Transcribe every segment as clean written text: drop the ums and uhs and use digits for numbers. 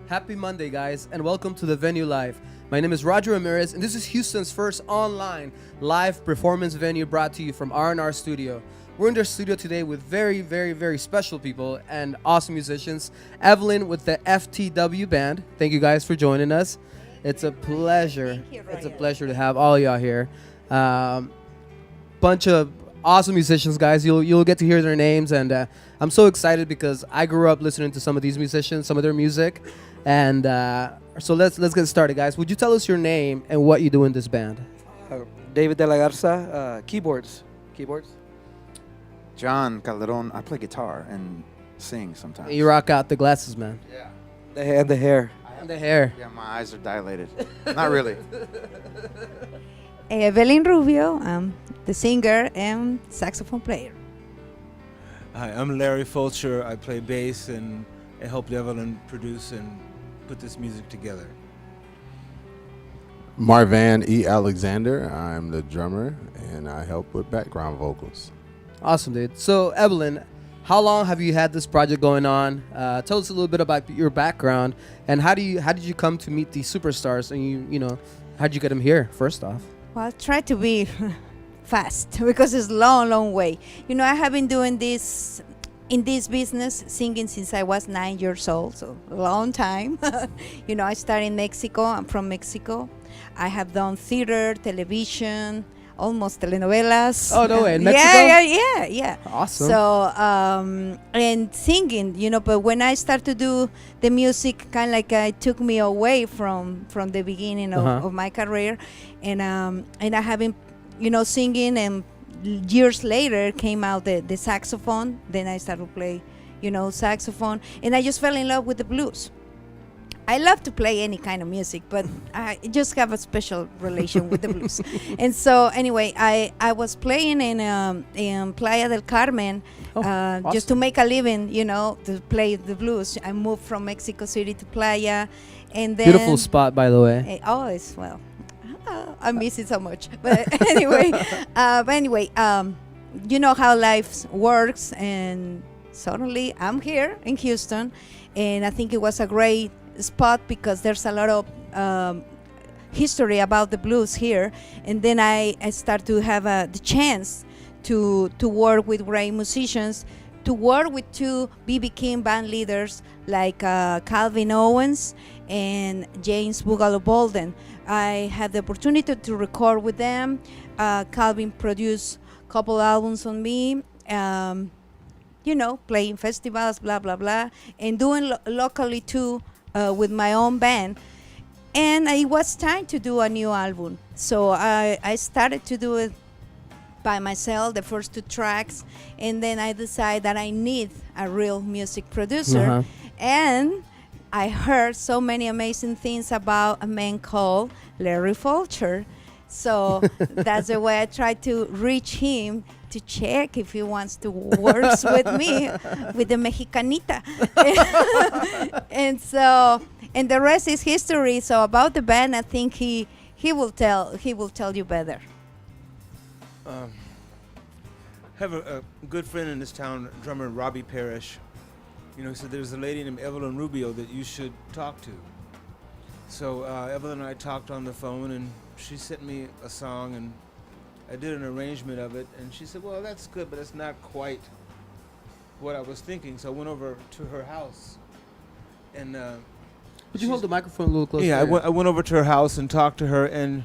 Happy Monday, guys, and welcome to the venue live. My name is Roger Ramirez, and this is Houston's first online live performance venue brought to you from R&R Studio. We're in their studio today with very, very, very special people and awesome musicians. Evelyn with the FTW Band. Thank you guys for joining us. It's a pleasure. It's a pleasure to have all y'all here. Bunch of awesome musicians, guys. You'll get to hear their names, and I'm so excited because I grew up listening to some of these musicians, some of their music, and so let's get started, guys. Would you tell us your name and what you do in this band? David De La Garza, keyboards. John Calderon, I play guitar and sing sometimes. You rock out the glasses, man. Yeah. The hair. And the hair. Yeah, my eyes are dilated. Not really. Evelyn Rubio, I'm the singer and saxophone player. Hi, I'm Larry Fulcher. I play bass and helped Evelyn produce and put this music together. Marvan E. Alexander. I'm the drummer, and I help with background vocals. Awesome, dude. So, Evelyn, how long have you had this project going on? Tell us a little bit about your background, and how did you come to meet these superstars? And you know, how did you get them here? First off, Well, I'll try to be fast because it's long way. You know, I have been doing this in this business, singing since I was 9 years old, so a long time. You know, I started in Mexico. I'm from Mexico. I have done theater, television, almost telenovelas. Oh, no way, in Mexico? Yeah. Awesome. So, and singing, you know, but when I started to do the music, kind of like it took me away from the beginning of my career. And I have been, you know, singing, and years later came out the saxophone. Then I started to play, you know, saxophone, and I just fell in love with the blues. I love to play any kind of music, but I just have a special relation with the blues. And so anyway, I was playing in Playa del Carmen awesome. just to make a living, you know, to play the blues. I moved from Mexico City to Playa, and then beautiful spot, by the way. It's well, I miss it so much. But anyway, you know how life works, and suddenly I'm here in Houston, and I think it was a great spot because there's a lot of history about the blues here. And then I start to have the chance to work with great musicians, to work with two B.B. King band leaders like Calvin Owens and James Boogaloo Bolden. I had the opportunity to record with them. Calvin produced a couple albums on me, you know, playing festivals, blah, blah, blah, and doing locally too with my own band. And it was time to do a new album. So I started to do it by myself, the first 2 tracks, and then I decided that I need a real music producer. And I heard so many amazing things about a man called Larry Fulcher. So that's the way I tried to reach him to check if he wants to work with me, with the Mexicanita. And the rest is history. So about the band, I think he will tell you better. Have a good friend in this town, drummer Robbie Parrish. You know, he said there's a lady named Evelyn Rubio that you should talk to. So Evelyn and I talked on the phone, and she sent me a song, and I did an arrangement of it, and she said, well, that's good, but it's not quite what I was thinking. So I went over to her house, and Would you hold the microphone a little closer? yeah, I went over to her house and talked to her, and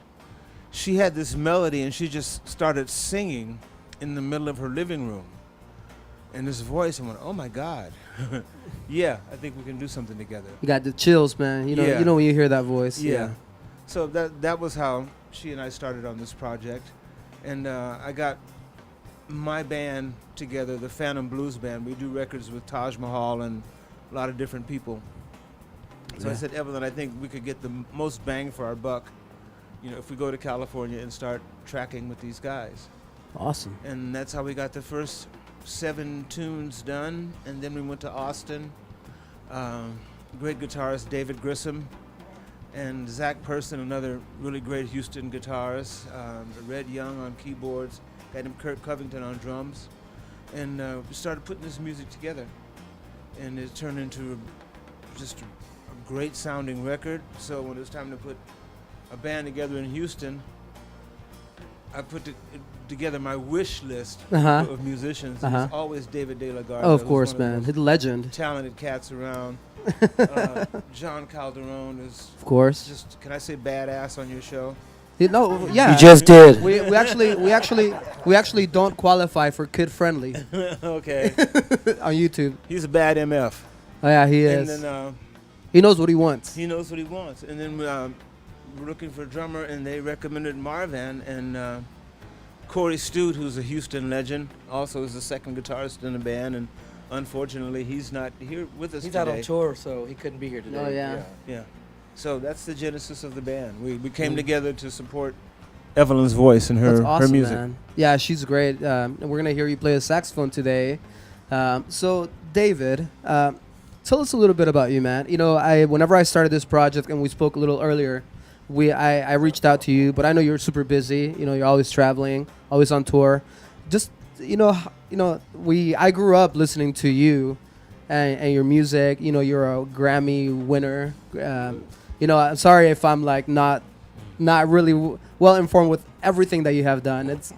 she had this melody, and she just started singing in the middle of her living room. And this voice, I went, oh my God. Yeah, I think we can do something together. You got the chills, man. You know, Yeah. you know when you hear that voice. Yeah. So that was how she and I started on this project. And I got my band together, the Phantom Blues Band. We do records with Taj Mahal and a lot of different people. So I said, Evelyn, I think we could get the most bang for our buck, you know, if we go to California and start tracking with these guys. Awesome. And that's how we got the first 7 tunes done. And then we went to Austin. Great guitarist David Grissom and Zach Person, another really great Houston guitarist. Red Young on keyboards. Had him Kurt Covington on drums. And we started putting this music together. And it turned into just great sounding record. So when it was time to put a band together in Houston, I put together my wish list of musicians. It was always David De La Garza. Oh, of course, man. He's a legend. Talented cats around. John Calderon is, Of course. just, can I say badass on your show? No, yeah. You just did. We actually don't qualify for kid friendly Okay. on YouTube. He's a bad MF. Oh yeah, he And is. then He knows what he wants. he knows what he wants. And then we're looking for a drummer, and they recommended Marvan. And Corey Stute, who's a Houston legend, also is the second guitarist in the band. And unfortunately, he's not here with us He's today. out on tour, so he couldn't be here today. Oh, yeah. Yeah. So that's the genesis of the band. We came together to support Evelyn's voice and That's her awesome, music. man. Yeah, she's great. And we're gonna hear you play the saxophone today. So, David, tell us a little bit about you, man. You know, whenever I started this project, and we spoke a little earlier, I reached out to you, but I know you're super busy. You know, you're always traveling, always on tour. Just I grew up listening to you and your music. You know, you're a Grammy winner. You know, I'm sorry if I'm like not really well informed with everything that you have done. It's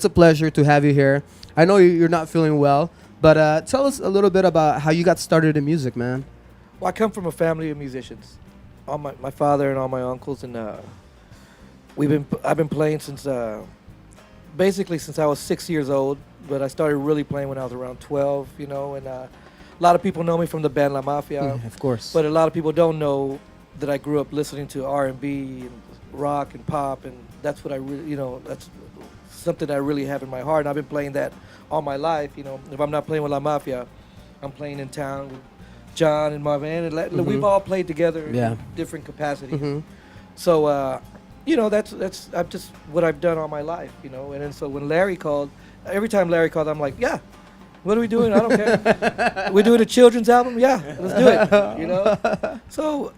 a pleasure to have you here. I know you're not feeling well, but tell us a little bit about how you got started in music, man. Well, I come from a family of musicians. All my father and all my uncles, and I've been playing since basically since I was 6 years old. But I started really playing when I was around 12. You know, and a lot of people know me from the band La Mafia. Of course. But a lot of people don't know that I grew up listening to R&B and rock and pop, and that's what I really, that's something I really have in my heart. And I've been playing that all my life. You know, if I'm not playing with La Mafia, I'm playing in town with John and Marvin, and we've all played together in different capacities. So, that's just what I've done all my life. You know, and then so when Larry called, every time Larry called, I'm like, yeah. What are we doing? I don't care. We're doing a children's album? Yeah, let's do it. You know? So,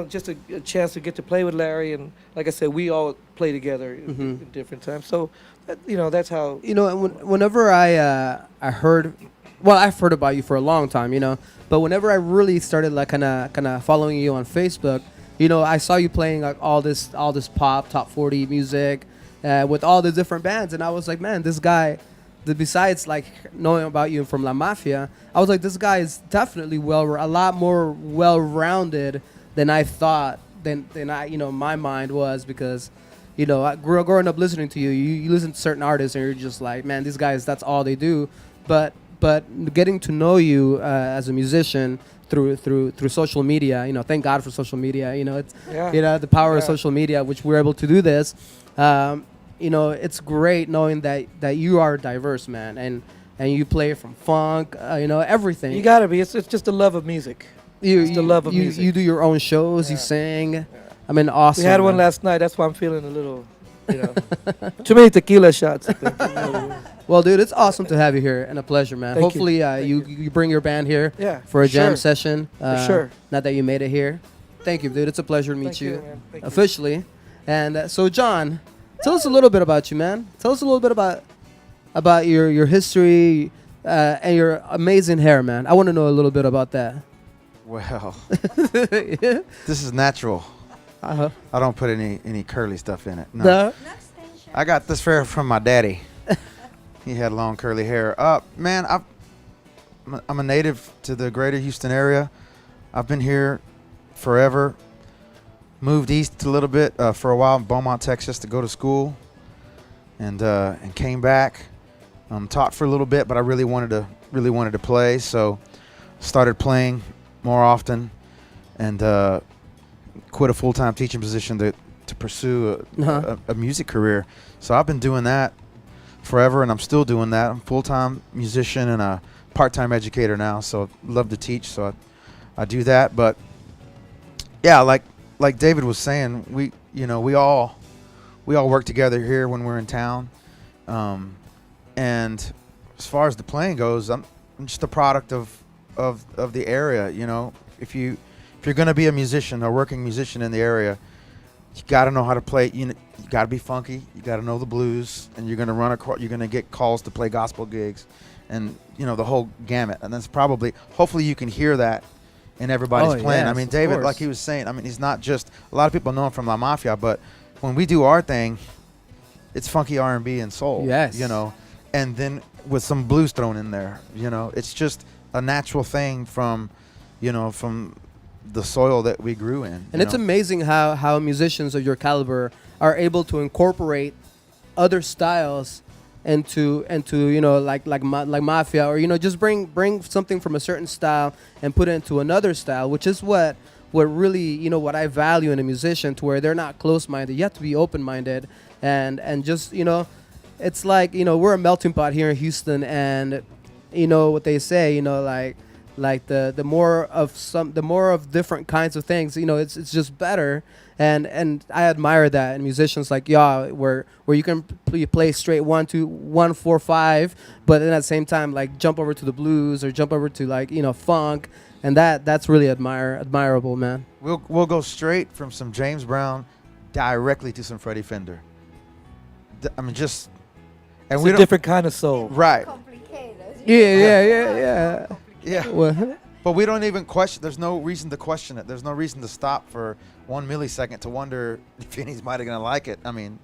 just a chance to get to play with Larry. And like I said, we all play together in different times. So, that's how. You know, whenever I heard, well, I've heard about you for a long time, you know, but whenever I really started like kind of following you on Facebook, you know, I saw you playing like all this pop, top 40 music with all the different bands. And I was like, man, this guy, besides like knowing about you from La Mafia, I was like, this guy is definitely a lot more well-rounded than I thought, than I, my mind was, because, I growing up listening to you, you listen to certain artists and you're just like, man, these guys, that's all they do. But getting to know you as a musician through social media, thank God for social media, it's, the power of social media, which we're able to do this. It's great knowing that you are diverse, man, and you play from funk, everything. You gotta be. It's just the love of music. It's the love of music. You do your own shows. You sing. Yeah. I mean, awesome. We had one last night. That's why I'm feeling a little, too many tequila shots. I think. Well, dude, it's awesome to have you here, and a pleasure, man. Hopefully, you bring your band here for a jam session. For sure. Not that you made it here. Thank you, dude. It's a pleasure to meet you officially. You. And so, John, tell us a little bit about you, man. Tell us a little bit about your history and your amazing hair, man. I want to know a little bit about that. Well, this is natural. I don't put any curly stuff in it. No. I got this hair from my daddy. He had long curly hair. Man, I'm a native to the greater Houston area. I've been here forever. Moved east a little bit for a while in Beaumont, Texas, to go to school, and came back. Taught for a little bit, but I really wanted to play, so started playing more often, and quit a full-time teaching position to pursue a music career. So I've been doing that forever, and I'm still doing that. I'm a full-time musician and a part-time educator now, so love to teach. So I do that, but yeah, like David was saying, we all work together here when we're in town, and as far as the playing goes, I'm just a product of the area. If you're gonna be a musician, a working musician in the area, you got to know how to play. You got to be funky. You got to know the blues, and you're gonna get calls to play gospel gigs, and the whole gamut. And that's hopefully you can hear that and everybody's playing. yes, I mean, of David, course. like he was saying, I mean, he's not just, a lot of people know him from La Mafia, but when we do our thing, it's funky R&B and soul. Yes. You know, and then with some blues thrown in there, you know, it's just a natural thing from, you know, from the soil that we grew in. And it's amazing how musicians of your caliber are able to incorporate other styles into you know like mafia, or you know, just bring something from a certain style and put it into another style, which is what really, you know, what I value in a musician, to where they're not close-minded. You have to be open-minded and just, you know, it's like, you know, we're a melting pot here in Houston, and you know what they say, you know, like the more of different kinds of things, you know, it's just better. And I admire that in musicians like y'all, where you can play straight 1 2 1 4 5, but then at the same time like jump over to the blues or jump over to, like, you know, funk, and that's really admirable, man. We'll go straight from some James Brown directly to some Freddie Fender. I mean, just, and It's we a don't, different kind of soul. right? Yeah. Yeah. Well, But we don't even question. There's no reason to question it. There's no reason to stop for 1 millisecond to wonder if anybody's gonna like it. I mean,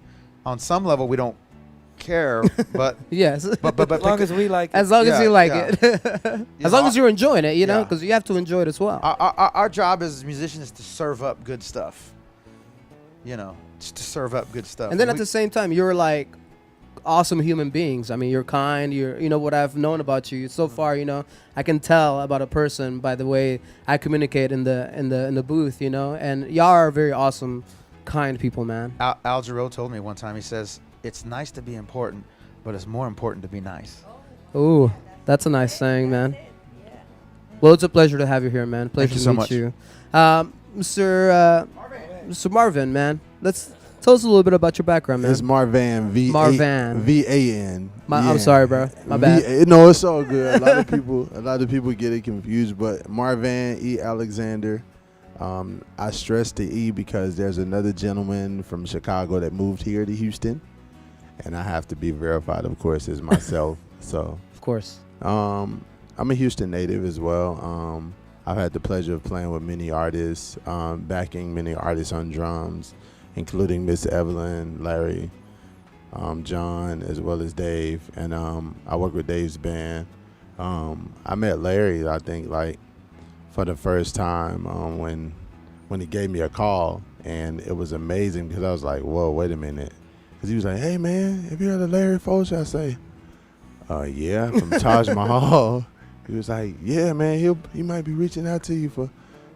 on some level, we don't care, but yes. but As long as we like it. As long as Yeah, you like yeah. it. You As know, long as you're enjoying it, you know, yeah. because you have to enjoy it as well. our job as musicians is to serve up good stuff. You know, just to serve up good stuff. And then at the same time, you're like awesome human beings. I mean, you're kind. You know what I've known about you so far. You know, I can tell about a person by the way I communicate in the booth. You know, and y'all are very awesome, kind people, man. Al Jarreau told me one time. He says it's nice to be important, but it's more important to be nice. Ooh, that's a nice saying, man. Well, it's a pleasure to have you here, man. Pleasure you to so meet much. you, Mr. Marvin, man. Let's tell us a little bit about your background, man. It's Marvan. Marvan. V-A-N. I'm sorry, bro. My bad. No, it's all good. A lot of people get it confused, but Marvan E. Alexander. I stress the E because there's another gentleman from Chicago that moved here to Houston, and I have to be verified, of course, as myself. So, Of course. I'm a Houston native as well. I've had the pleasure of playing with many artists, backing many artists on drums, including Miss Evelyn, Larry, John, as well as Dave. And I work with Dave's band. I met Larry, I think, like for the first time when he gave me a call, and it was amazing because I was like, whoa, wait a minute. Because he was like, hey, man, have you heard of Larry Foch? I say, yeah, from Taj Mahal. He was like, yeah, man, he might be reaching out to you for,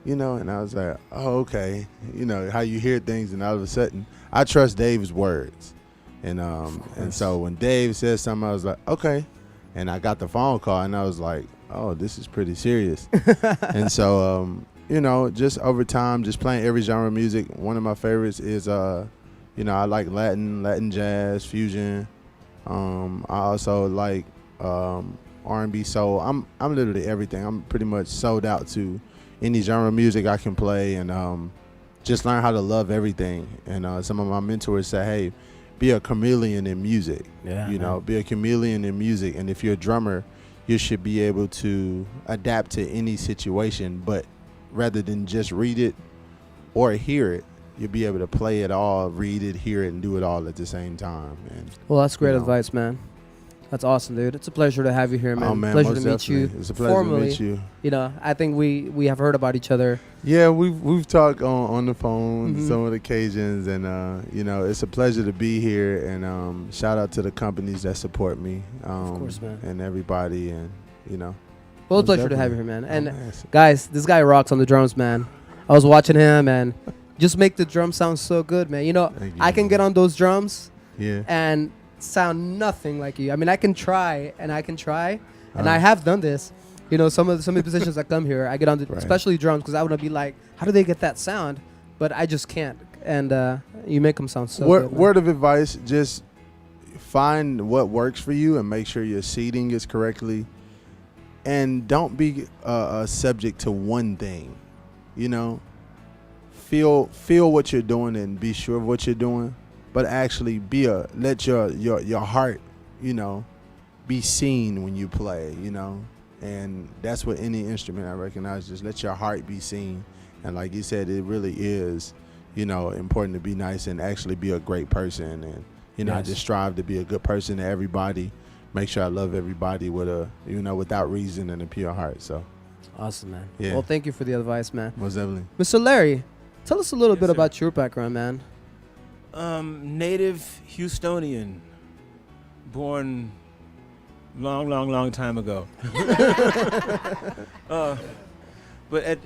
you know, and I was like, oh, okay. You know, how you hear things and all of a sudden, I trust Dave's words. And so when Dave said something, I was like, okay. And I got the phone call and I was like, oh, this is pretty serious. And so, you know, just over time, just playing every genre of music. One of my favorites is, you know, I like Latin jazz, fusion. I also like R&B, soul. I'm literally everything. I'm pretty much sold out to any genre of music I can play, and just learn how to love everything. And some of my mentors say, hey, be a chameleon in music. Yeah, you know, be a chameleon in music. And if you're a drummer, you should be able to adapt to any situation, but rather than just read it or hear it, you'll be able to play it all, read it, hear it, and do it all at the same time. And Well, that's great you know. advice, man. That's awesome, dude. It's a pleasure to have you here, man. Oh, man, Pleasure most to meet you. definitely. It's a pleasure formally. to meet you. You know, I think we have heard about each other. Yeah, we've talked on the phone Mhm. some of the occasions, and you know, it's a pleasure to be here. And shout out to the companies that support me, Of course, man. and everybody, and you know. Well, it's a most pleasure to have you here, definitely. man. Oh, And man, guys, this guy rocks on the drums, man. I was watching him and just make the drum sound so good, man. You know, Thank you, I can man. get on those drums yeah. and sound nothing like you. I mean, I can try, and I Uh-huh. have done this. You know, some of the musicians that come here, I get on the, Right. especially drums, because I want to be like, how do they get that sound? But I just can't. And you make them sound so good. man. Word of advice: just find what works for you and make sure your seating is correctly, and don't be subject to one thing. You know, feel what you're doing and be sure of what you're doing, but actually let your heart, you know, be seen when you play. You know, And that's what any instrument I recognize. Just let your heart be seen. And like you said, it really is, important to be nice and actually be a great person. And, I just strive to be a good person to everybody. Make sure I love everybody with without reason and a pure heart. So. Awesome, man. Yeah. Well, thank you for the advice, man. Most Evelyn. Mr. Larry, tell us a little bit sir. about your background, man. Native Houstonian, born long time ago. But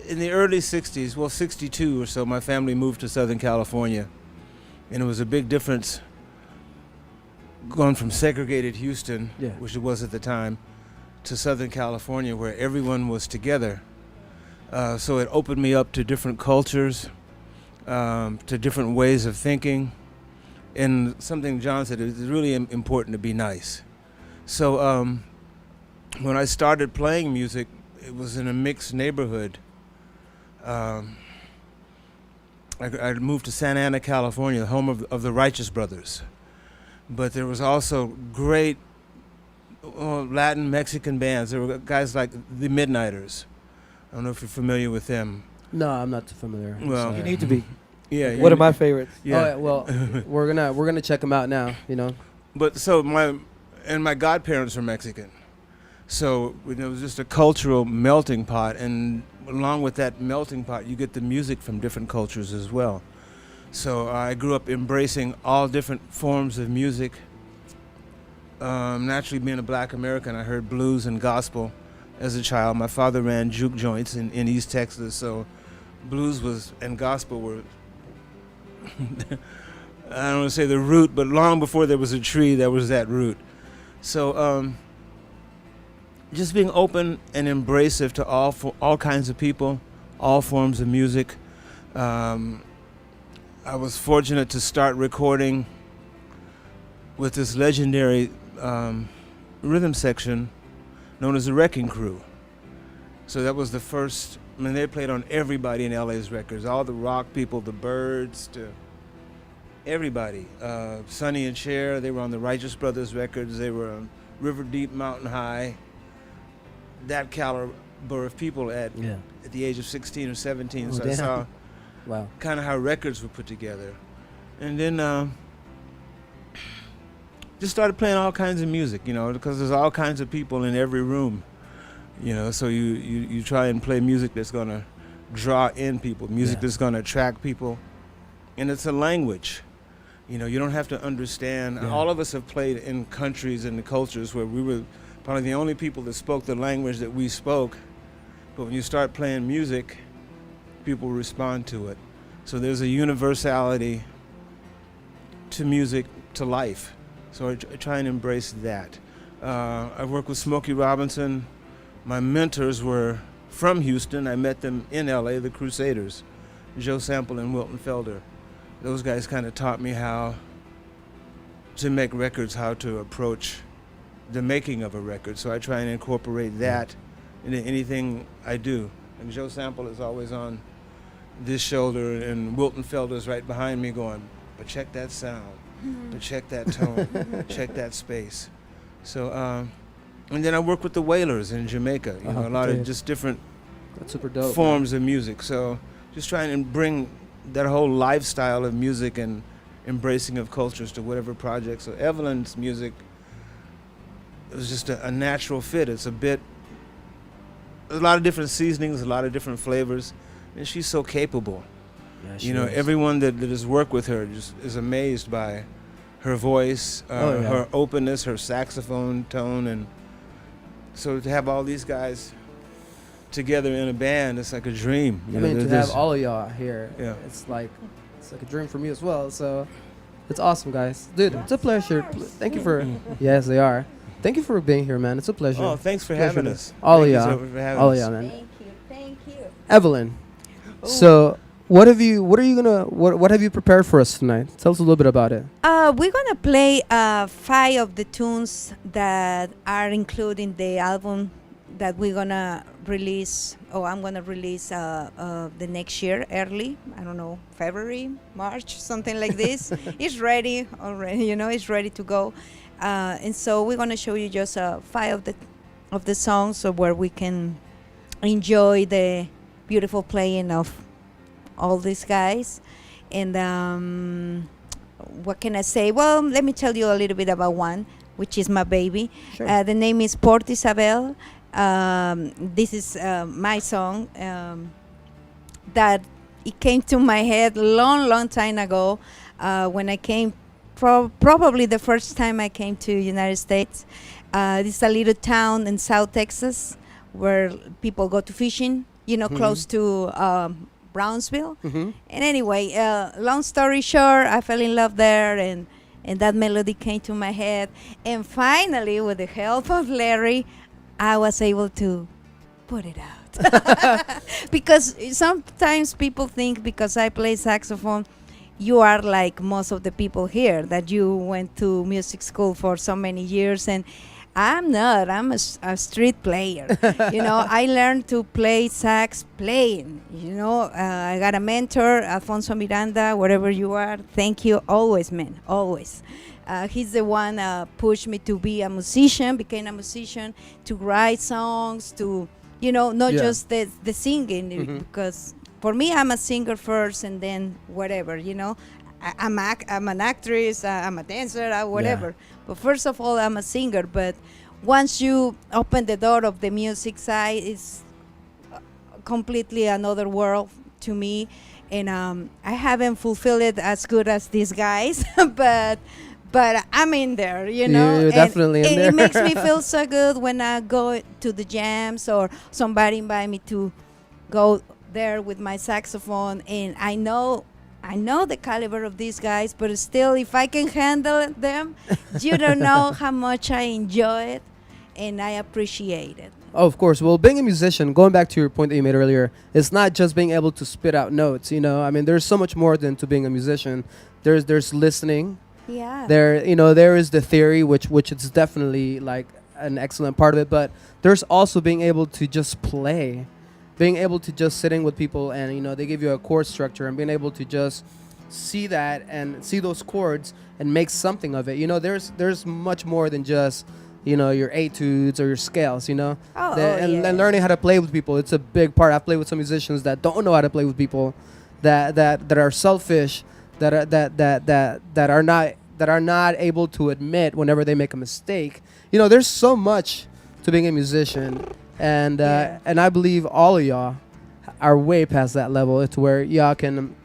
in the early 60s, well, 62 or so, my family moved to Southern California. And it was a big difference going from segregated Houston, which it was at the time, to Southern California, where everyone was together. So it opened me up to different cultures, to different ways of thinking. And something John said, it's really important to be nice. So when I started playing music, it was in a mixed neighborhood. I moved to Santa Ana, California, the home of the Righteous Brothers. But there was also great Latin, Mexican bands. There were guys like the Midnighters. I don't know if you're familiar with them. No, I'm not too familiar. Well, You need to be. Yeah. One of my favorites. Yeah. Oh, well, we're gonna check them out now. But so my godparents were Mexican, so it was just a cultural melting pot, and along with that melting pot, you get the music from different cultures as well. So I grew up embracing all different forms of music. Naturally, being a black American, I heard blues and gospel as a child. My father ran juke joints in East Texas, so blues and gospel were, I don't want to say the root, but long before there was a tree, there was that root. So just being open and embracive to all kinds of people, all forms of music. I was fortunate to start recording with this legendary rhythm section known as the Wrecking Crew. So that was the first, they played on everybody in LA's records, all the rock people, the Byrds, to everybody. Sonny and Cher, they were on the Righteous Brothers records, they were on River Deep, Mountain High. That caliber of people at the age of 16 or 17. So I saw kind of how records were put together. And then just started playing all kinds of music, because there's all kinds of people in every room, so you try and play music that's going to draw in people, music that's going to attract people. And it's a language. You don't have to understand. All of us have played in countries and the cultures where we were probably the only people that spoke the language that we spoke. But when you start playing music, people respond to it. So there's a universality to music, to life. So I try and embrace that. I work with Smokey Robinson. My mentors were from Houston. I met them in LA, the Crusaders, Joe Sample and Wilton Felder. Those guys kind of taught me how to make records, how to approach the making of a record. So I try and incorporate that into anything I do. And Joe Sample is always on this shoulder, and Wilton Felder's right behind me going, but check that sound, but check that tone, check that space. So, and then I work with the Wailers in Jamaica, a lot of just different super dope, forms of music. So just trying to bring that whole lifestyle of music and embracing of cultures to whatever project. So Evelyn's music, it was just a natural fit. It's a lot of different seasonings, a lot of different flavors, and she's so capable. Yeah, she is. Everyone that has worked with her just is amazed by her voice, her openness, her saxophone tone, and so to have all these guys together in a band, it's like a dream. To have all of y'all here, it's like a dream for me as well. So it's awesome, guys. Dude, it's a pleasure. Thank you for. Yes, they are. Thank you for being here, man. It's a pleasure. Oh, thanks for having us. All of y'all. All of y'all, man. Thank you. Evelyn. Ooh. So, what have you prepared for us tonight? Tell us a little bit about it. We're gonna play 5 of the tunes that are included in the album that we're gonna release. I'm gonna release the next year early. I don't know, February, March, something like this. It's ready already. It's ready to go. And so we're gonna show you just 5 of the songs, so where we can enjoy the beautiful playing of all these guys. And what can I say? Well, let me tell you a little bit about one, which is my baby. Sure. The name is Port Isabel. This is my song that it came to my head long time ago when I came, probably the first time I came to United States. This is a little town in South Texas where people go to fishing, close to Brownsville. Mm-hmm. And anyway, long story short, I fell in love there, and that melody came to my head. And finally, with the help of Larry, I was able to put it out. Because sometimes people think because I play saxophone, you are like most of the people here, that you went to music school for so many years. And I'm not. I'm a street player. I learned to play sax playing. I got a mentor, Alfonso Miranda, wherever you are. Thank you always, man, always. He's the one pushed me to be a musician, became a musician, to write songs, to, not just the singing. Mm-hmm. Because for me, I'm a singer first and then whatever, I'm an actress, I'm a dancer, whatever. Yeah. But first of all, I'm a singer. But once you open the door of the music side, it's completely another world to me. And I haven't fulfilled it as good as these guys, but I'm in there, You're and definitely in there. It makes me feel so good when I go to the jams or somebody invite me to go there with my saxophone, and I know the caliber of these guys, but still, if I can handle them, you don't know how much I enjoy it and I appreciate it. Oh, of course. Well, being a musician, going back to your point that you made earlier, it's not just being able to spit out notes. I mean, there's so much more than to being a musician. There's listening. Yeah. There is the theory, which is definitely like an excellent part of it. But there's also being able to just play, being able to just sitting with people, and they give you a chord structure, and being able to just see that and see those chords and make something of it. There's much more than just your etudes or your scales. And learning how to play with people, it's a big part. I've played with some musicians that don't know how to play with people, that are selfish, that are not able to admit whenever they make a mistake. There's so much to being a musician, and I believe all of y'all are way past that level. It's where y'all can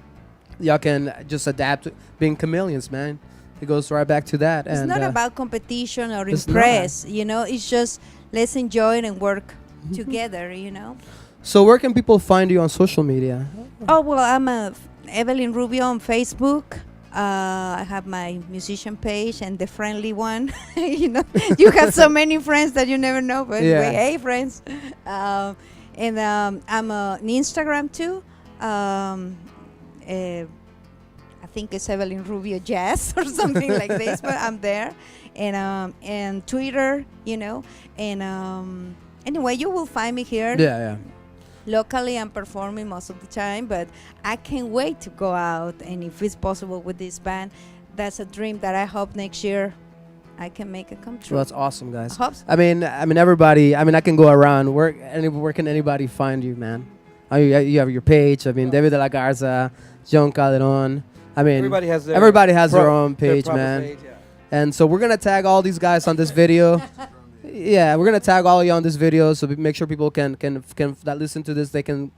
just adapt to being chameleons, man. It goes right back to that. It's and not about competition or it's impress, it's just let's enjoy it and work together, So where can people find you on social media? Oh, well, I'm Evelyn Rubio on Facebook. I have my musician page and the friendly one. You have so many friends that you never know, but anyway, hey, friends. And I'm on Instagram too. I think it's Evelyn Rubio Jazz or something like this, but I'm there. And Twitter, and anyway, you will find me here. Yeah. Locally, I'm performing most of the time, but I can't wait to go out. And if it's possible with this band, that's a dream that I hope next year I can make it come true. Well, that's awesome, guys. I hope so. I mean, everybody. I can go around. Where can anybody find you, man? You have your page. David de la Garza, John Calderon. Everybody has their own page, man. Page, yeah. And so we're gonna tag all these guys on this video. Yeah, we're gonna tag all of you on this video, so make sure people can that listen to this, they can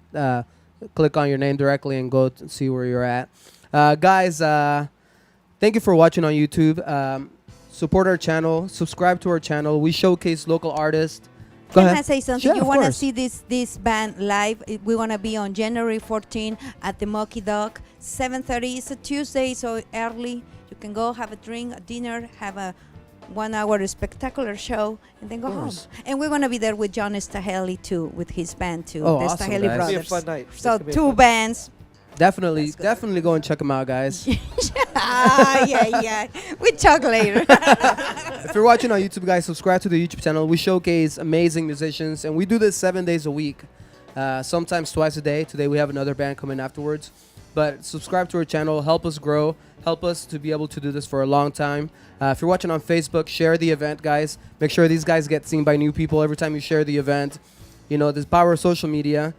click on your name directly and go to see where you're at. Guys, thank you for watching on YouTube. Support our channel, subscribe to our channel. We showcase local artists. Go Can ahead. I say something? Sure, You of want to course. see this band live? We're going to be on January 14 at the Monkey Dog, 7:30. It's a Tuesday, so early. You can go have a drink, a dinner, have a 1 hour spectacular show, and then go home. And we're going to be there with John Staheli too, with his band too, Oh, the awesome, Staheli guys. It'll be a brothers. fun night. So 2 bands. Definitely Let's go. go and check them out, guys. Yeah. We talk later. If you're watching on YouTube, guys, subscribe to the YouTube channel. We showcase amazing musicians, and we do this 7 days a week, sometimes twice a day. Today we have another band coming afterwards. but subscribe to our channel, help us grow, help us to be able to do this for a long time. If you're watching on Facebook, share the event, guys. Make sure these guys get seen by new people every time you share the event. You know, there's power of social media.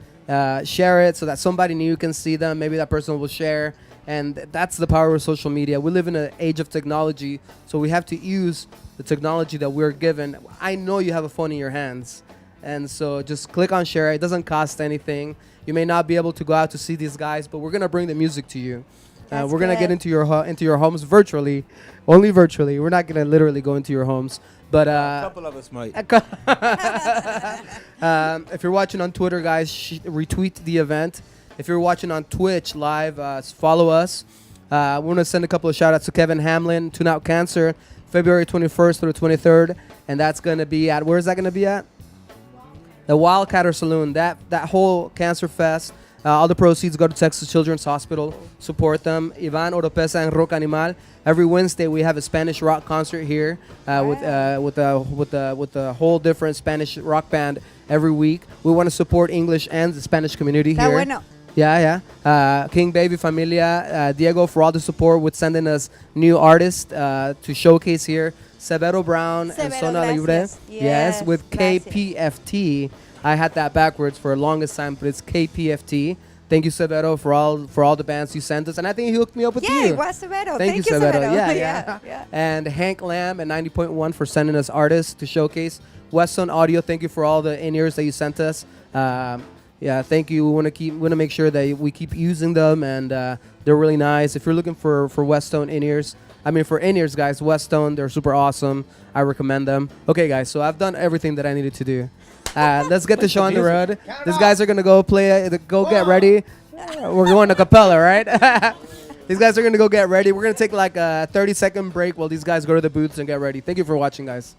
Share it so that somebody new can see them. Maybe that person will share. And that's the power of social media. We live in an age of technology, so we have to use the technology that we're given. I know you have a phone in your hands, and so just click on share. It doesn't cost anything. You may not be able to go out to see these guys, but we're gonna bring the music to you. We're gonna get into your homes virtually, only virtually. We're not gonna literally go into your homes, but A couple of us might. if you're watching on Twitter, guys, retweet the event. If you're watching on Twitch live, follow us. We want to send a couple of shout outs to Kevin Hamlin, Tune Out Cancer, February 21st through the 23rd. And that's going to be at, where is that going to be at? The Wildcatter Saloon. That whole Cancer Fest. All the proceeds go to Texas Children's Hospital. Support them. Ivan Oropesa and Rock Animal. Every Wednesday we have a Spanish rock concert here with a whole different Spanish rock band every week. We want to support English and the Spanish community here. Bueno. Yeah. King Baby Familia, Diego for all the support with sending us new artists to showcase here. Severo Brown and Severo, Zona Libre. gracias. Yes, with Gracias. KPFT. I had that backwards for the longest time, but it's KPFT. Thank you, Severo, for all the bands you sent us. And I think he hooked me up with Yeah, you. it was Severo. Thank you, Severo. Severo. Yeah. Yeah. And Hank Lamb at 90.1 for sending us artists to showcase. Weston Audio, thank you for all the in-ears that you sent us. Thank you. We want to make sure that we keep using them, and they're really nice. If you're looking for Westone in-ears, for in-ears, guys, Westone, they're super awesome. I recommend them. Okay, guys, so I've done everything that I needed to do. Let's get the show on the road. These guys are gonna go get ready. We're going to Capella, right? These guys are gonna go get ready. We're gonna take like a 30-second break while these guys go to the booths and get ready. Thank you for watching, guys.